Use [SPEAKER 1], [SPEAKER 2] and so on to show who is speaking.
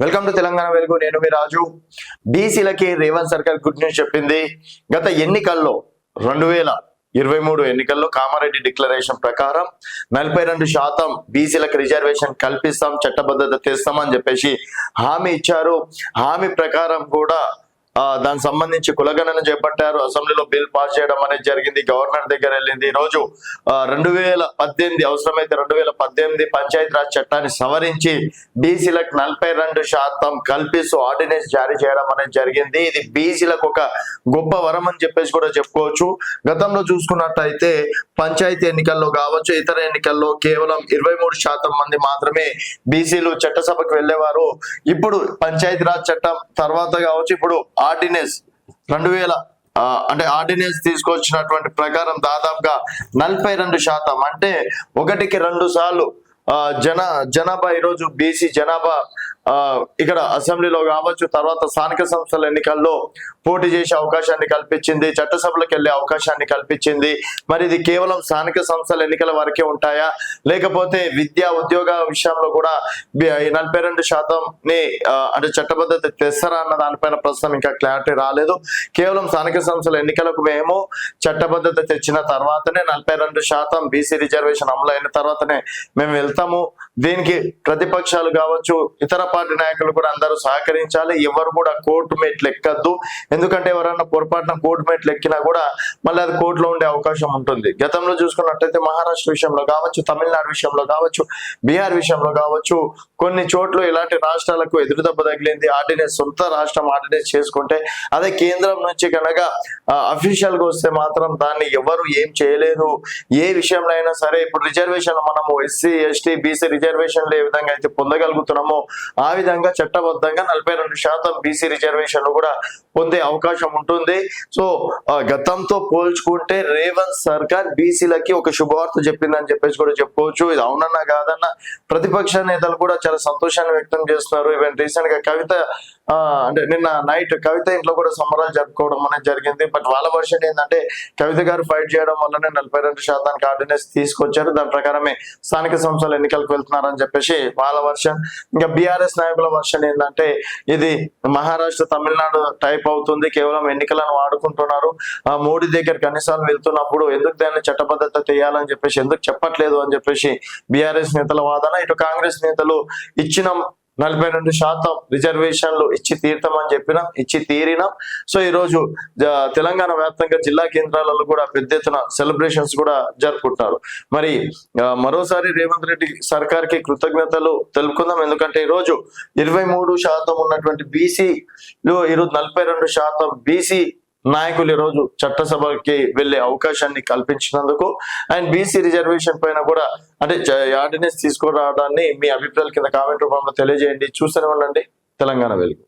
[SPEAKER 1] Welcome to Telangana వెలుగు. నేను మీ రాజు. బీసీలకి రేవంత్ సర్కార్ గుడ్ న్యూస్ చెప్పింది. గత ఎన్నికల్లో 2023 ఎన్నికల్లో కామారెడ్డి డిక్లరేషన్ ప్రకారం 42% బీసీలకు రిజర్వేషన్ కల్పిస్తాం, చట్టబద్ధత తెస్తామని చెప్పేసి హామీ ఇచ్చారు. హామీ ప్రకారం కూడా దానికి సంబంధించి కులగణన చేపట్టారు. అసెంబ్లీలో బిల్ పాస్ చేయడం అనేది జరిగింది. గవర్నర్ దగ్గర వెళ్ళింది. ఈ రోజు 2018 అవసరమైతే 2018 పంచాయతీరాజ్ చట్టాన్ని సవరించి బీసీలకు 42% కల్పిస్తూ ఆర్డినెన్స్ జారీ చేయడం అనేది జరిగింది. ఇది బీసీలకు ఒక గొప్ప వరం అని చెప్పేసి కూడా చెప్పుకోవచ్చు. గతంలో చూసుకున్నట్టయితే పంచాయతీ ఎన్నికల్లో కావచ్చు, ఇతర ఎన్నికల్లో కేవలం 23% మంది మాత్రమే బీసీలు చట్టసభకు వెళ్లేవారు. ఇప్పుడు పంచాయతీరాజ్ చట్టం తర్వాత కావచ్చు, ఇప్పుడు ఆర్డినెన్స్ 2000 ఆర్డినెన్స్ తీసుకొచ్చినటువంటి ప్రకారం దాదాపుగా 42%, అంటే 1కి 2 సార్లు జనాభా ఈరోజు బీసీ జనాభా ఇక్కడ అసెంబ్లీలో కావచ్చు, తర్వాత స్థానిక సంస్థల ఎన్నికల్లో పోటీ చేసే అవకాశాన్ని కల్పించింది, చట్టసభలకు వెళ్లే అవకాశాన్ని కల్పించింది. మరి ఇది కేవలం స్థానిక సంస్థల ఎన్నికల వరకే ఉంటాయా, లేకపోతే విద్యా ఉద్యోగ విషయంలో కూడా 42%ని అంటే చట్టబద్ధత తెస్తారా అన్న దానిపైన ప్రస్తుతం ఇంకా క్లారిటీ రాలేదు. కేవలం స్థానిక సంస్థల ఎన్నికలకు మేము చట్టబద్ధత తెచ్చిన తర్వాతనే 42% బీసీ రిజర్వేషన్ అమలు అయిన తర్వాతనే మేము వెళ్తాము. దీనికి ప్రతిపక్షాలు కావచ్చు, ఇతర పార్టీ నాయకులు కూడా అందరూ సహకరించాలి. ఎవరు కూడా కోర్టు మెట్లు ఎక్కద్దు. ఎందుకంటే ఎవరన్నా పొరపాటున కోర్టు మెట్లు ఎక్కినా కూడా మళ్ళీ అది కోర్టులో ఉండే అవకాశం ఉంటుంది. గతంలో చూసుకున్నట్టయితే మహారాష్ట్ర విషయంలో కావచ్చు, తమిళనాడు విషయంలో కావచ్చు, బీహార్ విషయంలో కావచ్చు, కొన్ని చోట్ల ఇలాంటి రాష్ట్రాలకు ఎదురుదెబ్బ తగిలింది. ఆర్డినెన్స్ సొంత రాష్ట్రం ఆర్డినెన్స్ చేసుకుంటే, అదే కేంద్రం నుంచి కనుక అఫీషియల్ గా వస్తే మాత్రం దాన్ని ఎవరు ఏం చేయలేరు. ఏ విషయంలో అయినా సరే ఇప్పుడు రిజర్వేషన్ మనము ఎస్సీ ఎస్టీ బీసీ రిజర్వేషన్లు ఏ విధంగా అయితే పొందగలుగుతున్నామో ఆ విధంగా చట్టబద్ధంగా 42% బీసీ రిజర్వేషన్లు కూడా పొందే అవకాశం ఉంటుంది. సో గతంతో పోల్చుకుంటే రేవంత్ సర్కార్ బీసీలకి ఒక శుభవార్త చెప్పిందని చెప్పేసి కూడా చెప్పుకోవచ్చు. ఇది అవునన్నా కాదన్నా ప్రతిపక్ష నేతలు కూడా చాలా సంతోషాన్ని వ్యక్తం చేస్తున్నారు. ఈవెన్ రీసెంట్ గా కవిత అంటే నిన్న నైట్ కవిత ఇంట్లో కూడా సంబరాలు జరుపుకోవడం అనేది జరిగింది. బట్ వాళ్ళ వర్షన్ ఏంటంటే కవిత గారు ఫైట్ చేయడం వల్లనే 42% ఆర్డినెన్స్ తీసుకొచ్చారు, దాని ప్రకారమే స్థానిక సంస్థల ఎన్నికలకు వెళ్తున్నారని చెప్పేసి వాళ్ళ వర్షన్. ఇంకా బీఆర్ఎస్ నాయకుల వర్షన్ ఏంటంటే ఇది మహారాష్ట్ర తమిళనాడు టైప్ అవుతుంది, కేవలం ఎన్నికలను వాడుకుంటున్నారు. మోడీ దగ్గర కనీసాలు వెళ్తున్నప్పుడు ఎందుకు దాన్ని చట్టబద్ధత చేయాలని చెప్పేసి ఎందుకు చెప్పట్లేదు అని చెప్పేసి బీఆర్ఎస్ నేతల వాదన. ఇటు కాంగ్రెస్ నేతలు ఇచ్చిన 42% రిజర్వేషన్లు ఇచ్చి తీరుతామని చెప్పినాం, ఇచ్చి తీరినాం. సో ఈ రోజు తెలంగాణ వ్యాప్తంగా జిల్లా కేంద్రాలలో కూడా పెద్ద ఎత్తున సెలబ్రేషన్స్ కూడా జరుపుకుంటున్నారు. మరి మరోసారి రేవంత్ రెడ్డి సర్కార్ కి కృతజ్ఞతలు తెలుపుకుందాం. ఎందుకంటే ఈ రోజు 23% ఉన్నటువంటి బీసీలో ఈరోజు 42% బీసీ నాయకులు ఈ రోజు చట్టసభకి వెళ్లే అవకాశాన్ని కల్పించినందుకు అండ్ బీసీ రిజర్వేషన్ పైన కూడా అంటే ఆర్డినెన్స్ తీసుకురావడాన్ని మీ అభిప్రాయాల కింద కామెంట్ రూపంలో తెలియజేయండి. చూస్తూనే ఉండండి తెలంగాణ వెలుగు.